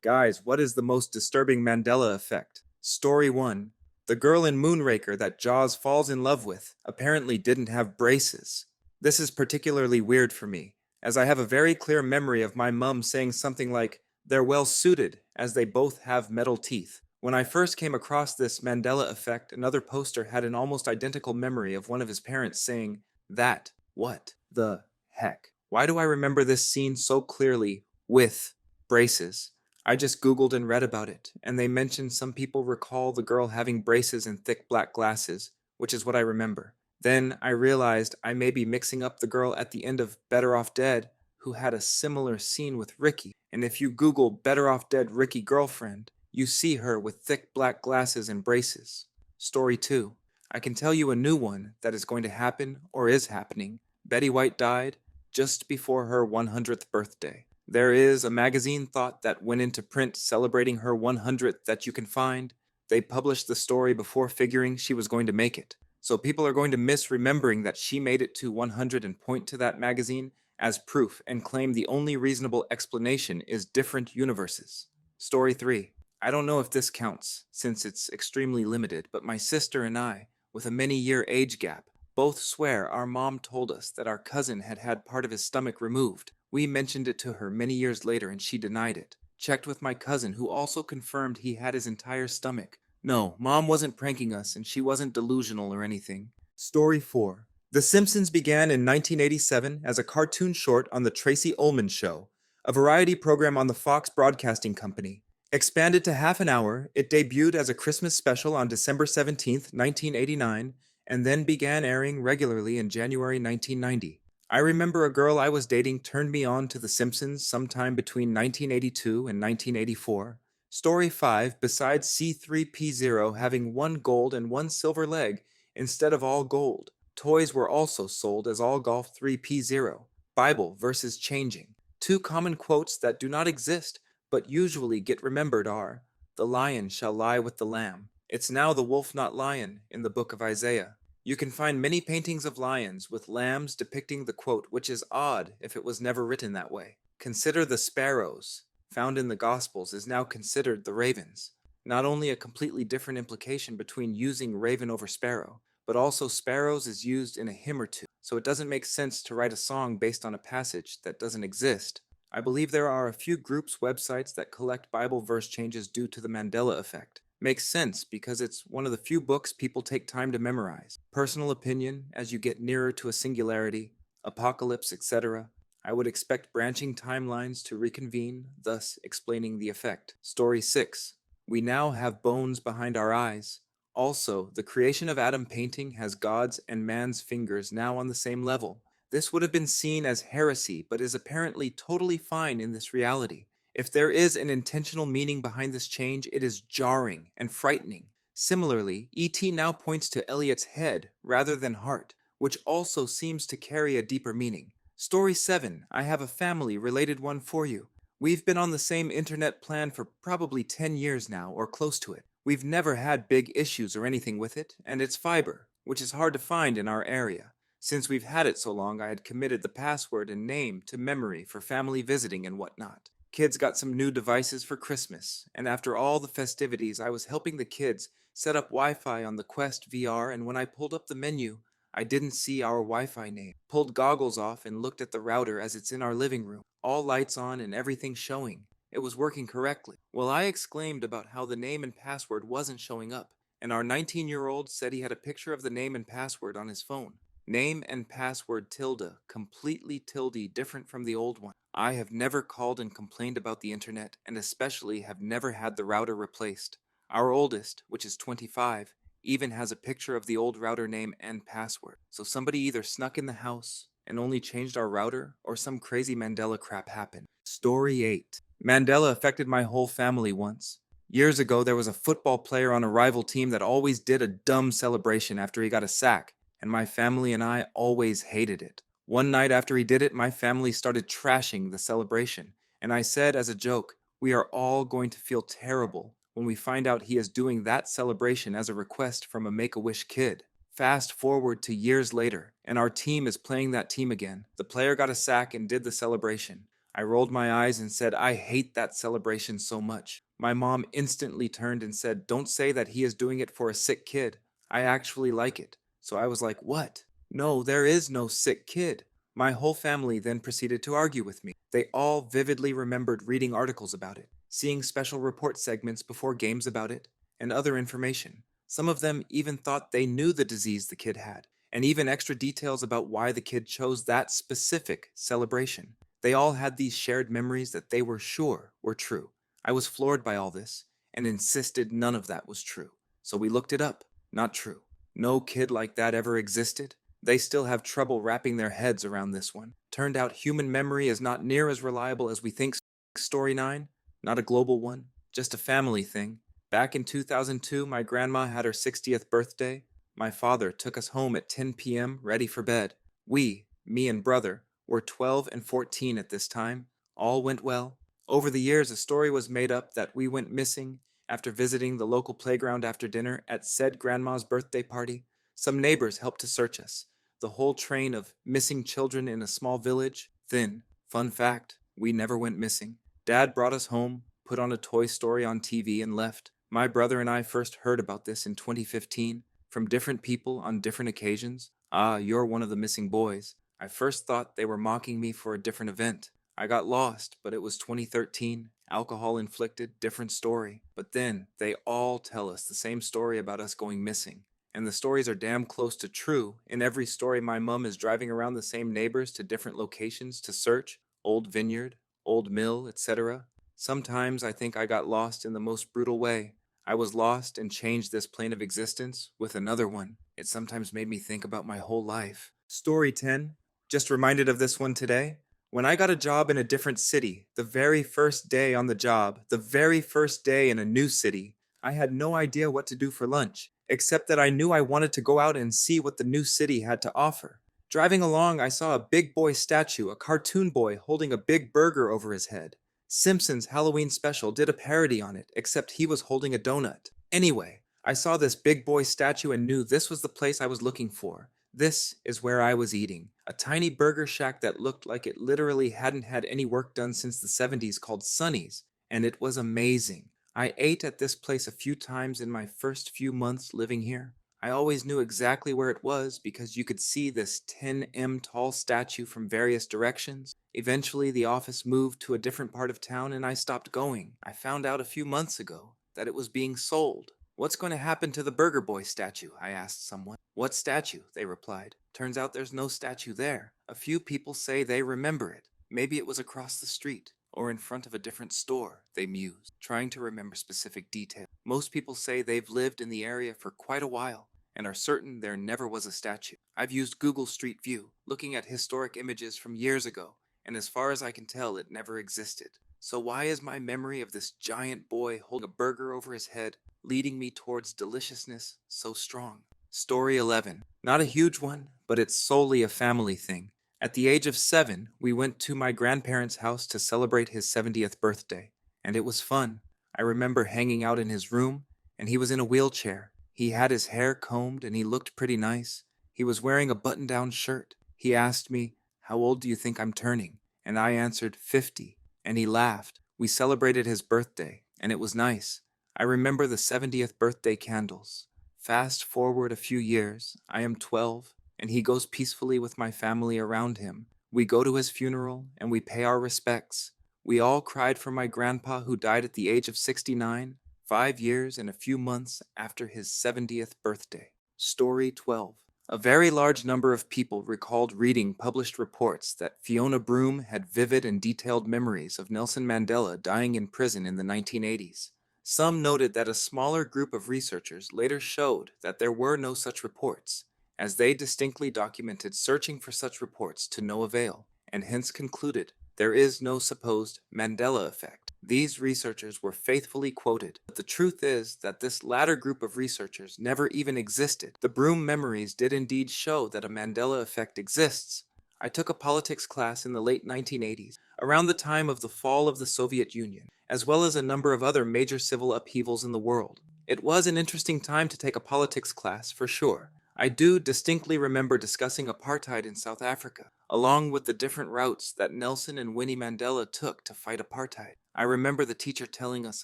Guys, what is the most disturbing Mandela effect? Story 1. The girl in Moonraker that Jaws falls in love with apparently didn't have braces. This is particularly weird for me, as I have a very clear memory of my mum saying something like, "They're well suited, as they both have metal teeth." When I first came across this Mandela effect, another poster had an almost identical memory of one of his parents saying, "That, what the heck? Why do I remember this scene so clearly with braces?" I just Googled and read about it, and they mentioned some people recall the girl having braces and thick black glasses, which is what I remember. Then I realized I may be mixing up the girl at the end of Better Off Dead, who had a similar scene with Ricky. And if you Google Better Off Dead Ricky girlfriend, you see her with thick black glasses and braces. Story 2. I can tell you a new one that is going to happen or is happening. Betty White died just before her 100th birthday. There is a magazine thought that went into print celebrating her 100th that you can find. They published the story before figuring she was going to make it. So people are going to miss remembering that she made it to 100 and point to that magazine as proof and claim the only reasonable explanation is different universes. Story 3. I don't know if this counts, since it's extremely limited, but my sister and I, with a many-year age gap, both swear our mom told us that our cousin had had part of his stomach removed. We mentioned it to her many years later and she denied it. Checked with my cousin who also confirmed he had his entire stomach. No, mom wasn't pranking us and she wasn't delusional or anything. Story 4. The Simpsons began in 1987 as a cartoon short on The Tracy Ullman Show, a variety program on the Fox Broadcasting Company. Expanded to half an hour, it debuted as a Christmas special on December 17th, 1989, and then began airing regularly in January 1990. I remember a girl I was dating turned me on to The Simpsons sometime between 1982 and 1984. Story 5, besides C3P0 having one gold and one silver leg instead of all gold, toys were also sold as All Golf 3P0. Bible versus changing. Two common quotes that do not exist but usually get remembered are, "The lion shall lie with the lamb. It's now the wolf not lion" in the book of Isaiah. You can find many paintings of lions with lambs depicting the quote, which is odd if it was never written that way. Consider the sparrows, found in the Gospels, is now considered the ravens. Not only a completely different implication between using raven over sparrow, but also sparrows is used in a hymn or two, so it doesn't make sense to write a song based on a passage that doesn't exist. I believe there are a few groups' websites that collect Bible verse changes due to the Mandela effect. Makes sense because it's one of the few books people take time to memorize. Personal opinion, as you get nearer to a singularity, apocalypse, etc., I would expect branching timelines to reconvene, thus explaining the effect. Story 6. We now have bones behind our eyes. Also, the creation of Adam painting has God's and man's fingers now on the same level. This would have been seen as heresy, but is apparently totally fine in this reality. If there is an intentional meaning behind this change, it is jarring and frightening. Similarly, E.T. now points to Elliot's head rather than heart, which also seems to carry a deeper meaning. Story 7. I have a family-related one for you. We've been on the same internet plan for probably 10 years now, or close to it. We've never had big issues or anything with it, and it's fiber, which is hard to find in our area. Since we've had it so long, I had committed the password and name to memory for family visiting and whatnot. Kids got some new devices for Christmas, and after all the festivities, I was helping the kids set up Wi-Fi on the Quest VR, and when I pulled up the menu, I didn't see our Wi-Fi name. Pulled goggles off and looked at the router as it's in our living room, all lights on and everything showing. It was working correctly. Well, I exclaimed about how the name and password wasn't showing up, and our 19-year-old said he had a picture of the name and password on his phone. Name and password tilde, completely tilde different from the old one. I have never called and complained about the internet, and especially have never had the router replaced. Our oldest, which is 25, even has a picture of the old router name and password. So somebody either snuck in the house and only changed our router, or some crazy Mandela crap happened. Story 8. Mandela affected my whole family once. Years ago, there was a football player on a rival team that always did a dumb celebration after he got a sack, and my family and I always hated it. One night after he did it, my family started trashing the celebration, and I said as a joke, "We are all going to feel terrible when we find out he is doing that celebration as a request from a Make-A-Wish kid." Fast forward to years later, and our team is playing that team again. The player got a sack and did the celebration. I rolled my eyes and said, I hate that celebration so much. My mom instantly turned and said, don't say that he is doing it for a sick kid. I actually like it. So I was like, what? No, there is no sick kid. My whole family then proceeded to argue with me. They all vividly remembered reading articles about it, seeing special report segments before games about it, and other information. Some of them even thought they knew the disease the kid had, and even extra details about why the kid chose that specific celebration. They all had these shared memories that they were sure were true. I was floored by all this, and insisted none of that was true. So we looked it up. Not true. No kid like that ever existed. They still have trouble wrapping their heads around this one. Turned out human memory is not near as reliable as we think. Story 9, not a global one, just a family thing. Back in 2002, my grandma had her 60th birthday. My father took us home at 10 p.m., ready for bed. We, me and brother, were 12 and 14 at this time. All went well. Over the years, a story was made up that we went missing after visiting the local playground after dinner at said grandma's birthday party. Some neighbors helped to search us. The whole train of missing children in a small village. Then, fun fact, we never went missing. Dad brought us home, put on a Toy Story on TV, and left. My brother and I first heard about this in 2015 from different people on different occasions. Ah, you're one of the missing boys. I first thought they were mocking me for a different event. I got lost, but it was 2013. Alcohol inflicted, different story. But then, they all tell us the same story about us going missing. And the stories are damn close to true. In every story, my mum is driving around the same neighbors to different locations to search old vineyard, old mill, etc. Sometimes I think I got lost in the most brutal way. I was lost and changed this plane of existence with another one. It sometimes made me think about my whole life. Story 10. Just reminded of this one today. When I got a job in a different city, the very first day on the job, the very first day in a new city, I had no idea what to do for lunch, except that I knew I wanted to go out and see what the new city had to offer. Driving along, I saw a big boy statue, a cartoon boy holding a big burger over his head. Simpsons' Halloween special did a parody on it, except he was holding a donut. Anyway, I saw this big boy statue and knew this was the place I was looking for. This is where I was eating. A tiny burger shack that looked like it literally hadn't had any work done since the 70s called Sonny's, and it was amazing. I ate at this place a few times in my first few months living here. I always knew exactly where it was because you could see this 10 m tall statue from various directions. Eventually, the office moved to a different part of town and I stopped going. I found out a few months ago that it was being sold. What's going to happen to the Burger Boy statue? I asked someone. What statue? They replied. Turns out there's no statue there. A few people say they remember it. Maybe it was across the street or in front of a different store, they mused, trying to remember specific details. Most people say they've lived in the area for quite a while and are certain there never was a statue. I've used Google Street View, looking at historic images from years ago, and as far as I can tell, it never existed. So why is my memory of this giant boy holding a burger over his head, leading me towards deliciousness, so strong? Story 11. Not a huge one, but it's solely a family thing. At the age of 7, we went to my grandparents' house to celebrate his 70th birthday, and it was fun. I remember hanging out in his room, and he was in a wheelchair. He had his hair combed, and he looked pretty nice. He was wearing a button-down shirt. He asked me, "How old do you think I'm turning?" And I answered, 50, and he laughed. We celebrated his birthday, and it was nice. I remember the 70th birthday candles. Fast forward a few years, I am 12, and he goes peacefully with my family around him. We go to his funeral, and we pay our respects. We all cried for my grandpa who died at the age of 69, 5 years and a few months after his 70th birthday. Story 12. A very large number of people recalled reading published reports that Fiona Broome had vivid and detailed memories of Nelson Mandela dying in prison in the 1980s. Some noted that a smaller group of researchers later showed that there were no such reports, as they distinctly documented searching for such reports to no avail, and hence concluded there is no supposed Mandela effect. These researchers were faithfully quoted, but the truth is that this latter group of researchers never even existed. The Broome memories did indeed show that a Mandela effect exists. I took a politics class in the late 1980s, around the time of the fall of the Soviet Union, as well as a number of other major civil upheavals in the world. It was an interesting time to take a politics class, for sure. I do distinctly remember discussing apartheid in South Africa, along with the different routes that Nelson and Winnie Mandela took to fight apartheid. I remember the teacher telling us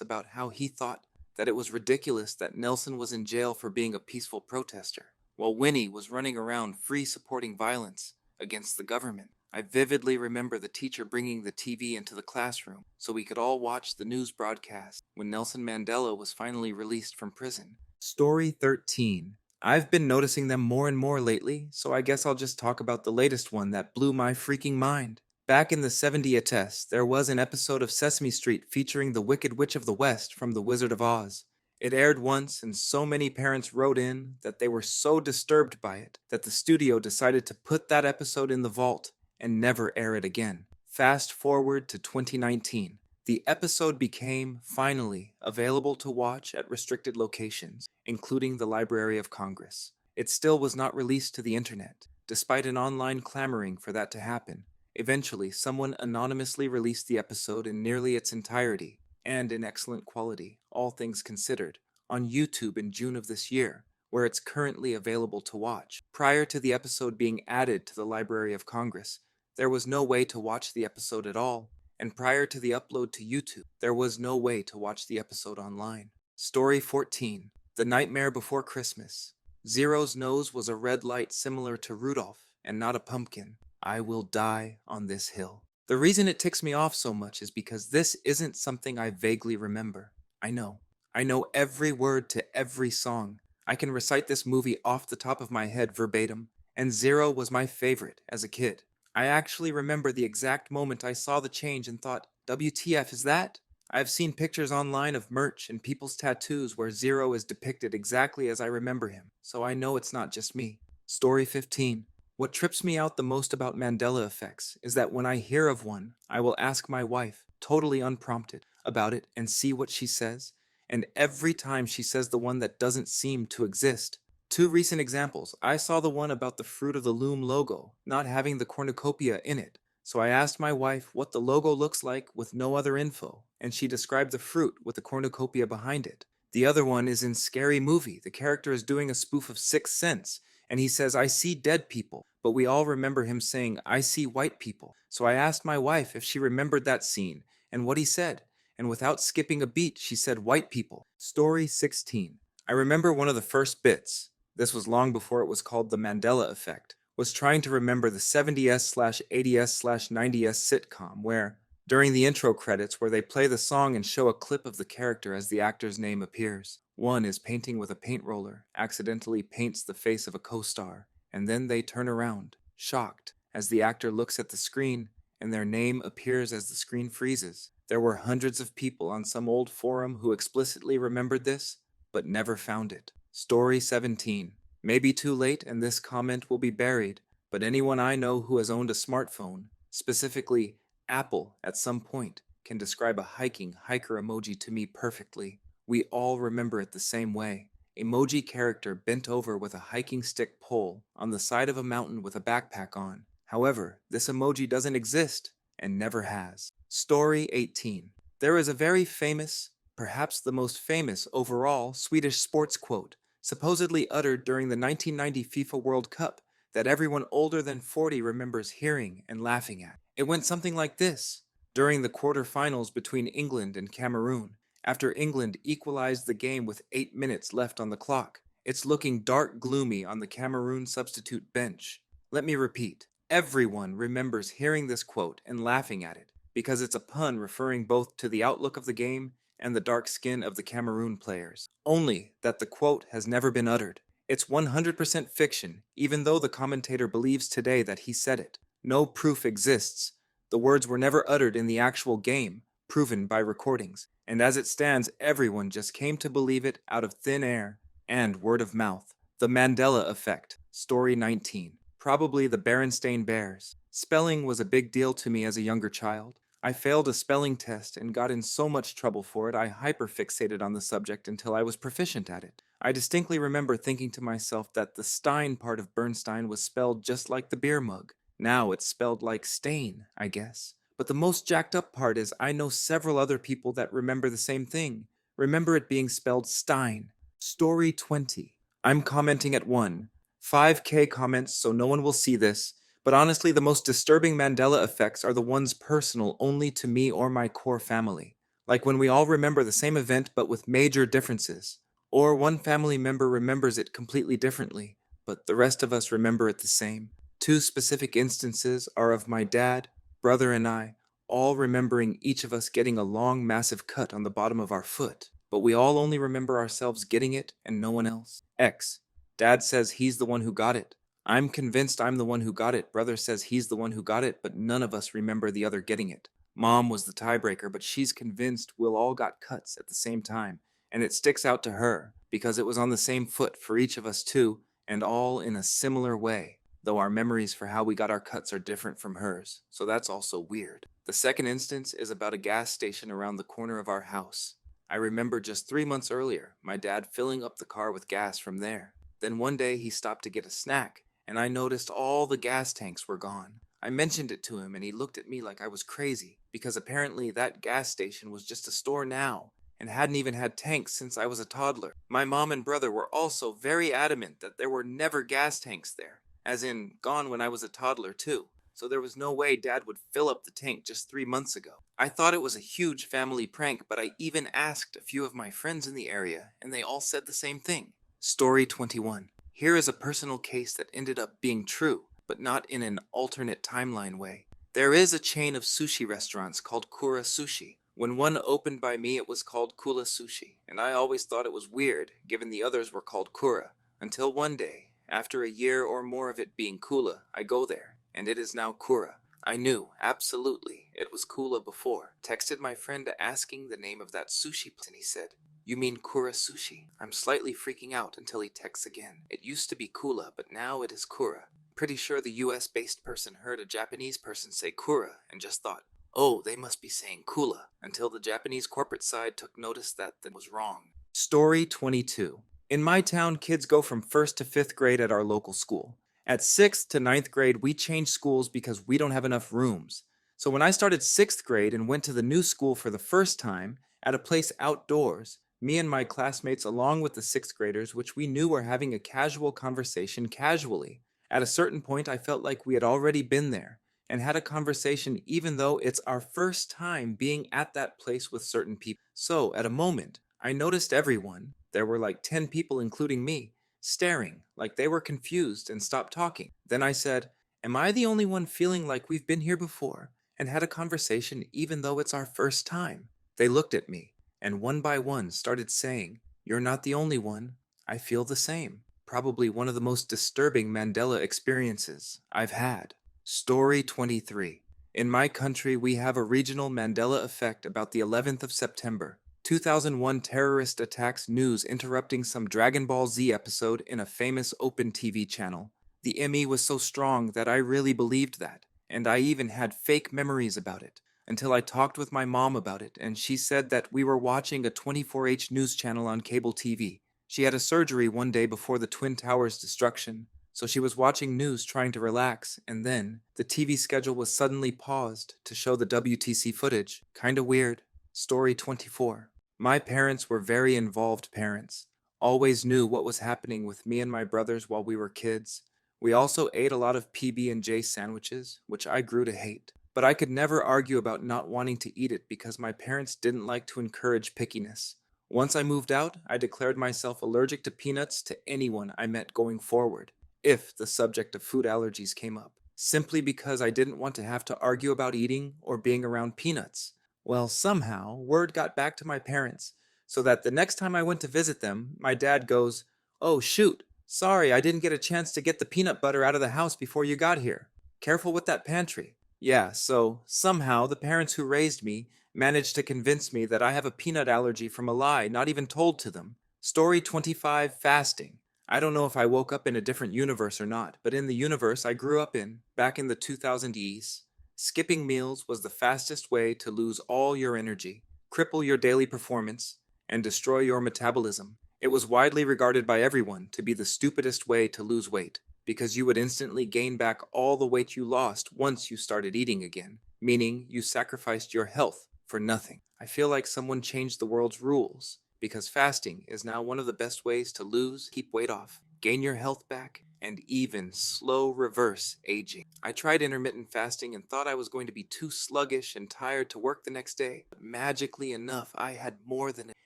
about how he thought that it was ridiculous that Nelson was in jail for being a peaceful protester, while Winnie was running around free supporting violence against the government. I vividly remember the teacher bringing the TV into the classroom so we could all watch the news broadcast when Nelson Mandela was finally released from prison. Story 13. I've been noticing them more and more lately, so I guess I'll just talk about the latest one that blew my freaking mind. Back in the 70s, there was an episode of Sesame Street featuring the Wicked Witch of the West from The Wizard of Oz. It aired once, and so many parents wrote in that they were so disturbed by it that the studio decided to put that episode in the vault and never air it again. Fast forward to 2019. The episode became, finally, available to watch at restricted locations, including the Library of Congress. It still was not released to the internet, despite an online clamoring for that to happen. Eventually, someone anonymously released the episode in nearly its entirety, and in excellent quality, all things considered, on YouTube in June of this year, where it's currently available to watch. Prior to the episode being added to the Library of Congress, there was no way to watch the episode at all, and prior to the upload to YouTube, there was no way to watch the episode online. Story 14. The Nightmare Before Christmas. Zero's nose was a red light similar to Rudolph, and not a pumpkin. I will die on this hill. The reason it ticks me off so much is because this isn't something I vaguely remember. I know. I know every word to every song. I can recite this movie off the top of my head verbatim, and Zero was my favorite as a kid. I actually remember the exact moment I saw the change and thought, WTF is that? I've seen pictures online of merch and people's tattoos where Zero is depicted exactly as I remember him, so I know it's not just me. Story 15. What trips me out the most about Mandela effects is that when I hear of one, I will ask my wife, totally unprompted, about it and see what she says, and every time she says the one that doesn't seem to exist. Two recent examples. I saw the one about the Fruit of the Loom logo not having the cornucopia in it. So I asked my wife what the logo looks like with no other info, and she described the fruit with the cornucopia behind it. The other one is in Scary Movie. The character is doing a spoof of Sixth Sense, and he says, I see dead people, but we all remember him saying, I see white people. So I asked my wife if she remembered that scene, and what he said, and without skipping a beat, she said white people. Story 16. I remember one of the first bits. This was long before it was called the Mandela effect, was trying to remember the 70s/80s/90s sitcom where, during the intro credits where they play the song and show a clip of the character as the actor's name appears, one is painting with a paint roller, accidentally paints the face of a co-star, and then they turn around, shocked, as the actor looks at the screen and their name appears as the screen freezes. There were hundreds of people on some old forum who explicitly remembered this, but never found it. Story 17. Maybe too late and this comment will be buried, but anyone I know who has owned a smartphone, specifically Apple at some point, can describe a hiker emoji to me perfectly. We all remember it the same way. Emoji character bent over with a hiking stick pole on the side of a mountain with a backpack on. However, this emoji doesn't exist and never has. Story 18. There is a very famous, perhaps the most famous overall, Swedish sports quote, supposedly uttered during the 1990 FIFA World Cup, that everyone older than 40 remembers hearing and laughing at. It went something like this. During the quarterfinals between England and Cameroon, after England equalized the game with 8 minutes left on the clock, it's looking dark gloomy on the Cameroon substitute bench. Let me repeat. Everyone remembers hearing this quote and laughing at it, because it's a pun referring both to the outlook of the game and the dark skin of the Cameroon players. Only that the quote has never been uttered. It's 100% fiction, even though the commentator believes today that he said it. No proof exists. The words were never uttered in the actual game, proven by recordings, and as it stands, everyone just came to believe it out of thin air and word of mouth. The Mandela effect. Story 19. Probably the Berenstain Bears. Spelling was a big deal to me as a younger child. I failed a spelling test and got in so much trouble for it I hyperfixated on the subject until I was proficient at it. I distinctly remember thinking to myself that the Stein part of Bernstein was spelled just like the beer mug. Now it's spelled like stain, I guess. But the most jacked up part is I know several other people that remember the same thing. Remember it being spelled Stein. Story 20. I'm commenting at 1. 5K comments, so no one will see this. But honestly, the most disturbing Mandela effects are the ones personal only to me or my core family. Like when we all remember the same event but with major differences. Or one family member remembers it completely differently, but the rest of us remember it the same. Two specific instances are of my dad, brother, and I, all remembering each of us getting a long, massive cut on the bottom of our foot, but we all only remember ourselves getting it and no one else. X. Dad says he's the one who got it. I'm convinced I'm the one who got it. Brother says he's the one who got it, but none of us remember the other getting it. Mom was the tiebreaker, but she's convinced we'll all got cuts at the same time, and it sticks out to her because it was on the same foot for each of us too, and all in a similar way, though our memories for how we got our cuts are different from hers, so that's also weird. The second instance is about a gas station around the corner of our house. I remember just 3 months earlier, my dad filling up the car with gas from there. Then one day he stopped to get a snack, and I noticed all the gas tanks were gone. I mentioned it to him, and he looked at me like I was crazy, because apparently that gas station was just a store now, and hadn't even had tanks since I was a toddler. My mom and brother were also very adamant that there were never gas tanks there, as in gone when I was a toddler too. So there was no way Dad would fill up the tank just 3 months ago. I thought it was a huge family prank, but I even asked a few of my friends in the area, and they all said the same thing. Story 21. Here is a personal case that ended up being true, but not in an alternate timeline way. There is a chain of sushi restaurants called Kura Sushi. When one opened by me, it was called Kula Sushi, and I always thought it was weird, given the others were called Kura, until one day, after a year or more of it being Kula, I go there, and it is now Kura. I knew, absolutely, it was Kula before. Texted my friend asking the name of that sushi place, and he said, "You mean Kura Sushi?" I'm slightly freaking out until he texts again. It used to be Kula, but now it is Kura. Pretty sure the US-based person heard a Japanese person say Kura and just thought, oh, they must be saying Kula, until the Japanese corporate side took notice that was wrong. Story 22. In my town, kids go from 1st to 5th grade at our local school. At 6th to 9th grade, we change schools because we don't have enough rooms. So when I started 6th grade and went to the new school for the first time, at a place outdoors, me and my classmates, along with the 6th graders, which we knew were having a casual conversation casually. At a certain point, I felt like we had already been there and had a conversation even though it's our first time being at that place with certain people. So, at a moment, I noticed everyone, there were like 10 people including me, staring like they were confused and stopped talking. Then I said, am I the only one feeling like we've been here before and had a conversation even though it's our first time? They looked at me and one by one started saying, you're not the only one. I feel the same. Probably one of the most disturbing Mandela experiences I've had. Story 23. In my country, we have a regional Mandela effect about the 11th of September. 2001 terrorist attacks news interrupting some Dragon Ball Z episode in a famous open TV channel. The ME was so strong that I really believed that, and I even had fake memories about it, until I talked with my mom about it, and she said that we were watching a 24H news channel on cable TV. She had a surgery one day before the Twin Towers destruction, so she was watching news trying to relax, and then the TV schedule was suddenly paused to show the WTC footage. Kinda weird. Story 24. My parents were very involved parents. Always knew what was happening with me and my brothers while we were kids. We also ate a lot of PB&J sandwiches, which I grew to hate. But I could never argue about not wanting to eat it because my parents didn't like to encourage pickiness. Once I moved out, I declared myself allergic to peanuts to anyone I met going forward, if the subject of food allergies came up, simply because I didn't want to have to argue about eating or being around peanuts. Well, somehow, word got back to my parents, so that the next time I went to visit them, my dad goes, "Oh shoot, sorry I didn't get a chance to get the peanut butter out of the house before you got here. Careful with that pantry." Yeah, so somehow the parents who raised me managed to convince me that I have a peanut allergy from a lie not even told to them. Story 25. Fasting. I don't know if I woke up in a different universe or not, but in the universe I grew up in, back in the 2000s, skipping meals was the fastest way to lose all your energy, cripple your daily performance, and destroy your metabolism. It was widely regarded by everyone to be the stupidest way to lose weight, because you would instantly gain back all the weight you lost once you started eating again, meaning you sacrificed your health for nothing. I feel like someone changed the world's rules, because fasting is now one of the best ways to lose, keep weight off, gain your health back, and even slow reverse aging. I tried intermittent fasting and thought I was going to be too sluggish and tired to work the next day. But magically enough, I had more than it,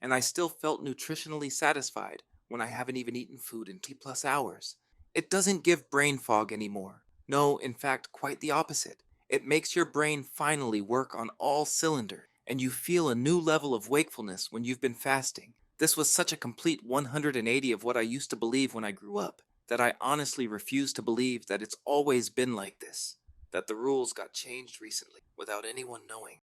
and I still felt nutritionally satisfied when I haven't even eaten food in 20+ hours. It doesn't give brain fog anymore. No, in fact, quite the opposite. It makes your brain finally work on all cylinders, and you feel a new level of wakefulness when you've been fasting. This was such a complete 180 of what I used to believe when I grew up, that I honestly refuse to believe that it's always been like this, that the rules got changed recently without anyone knowing.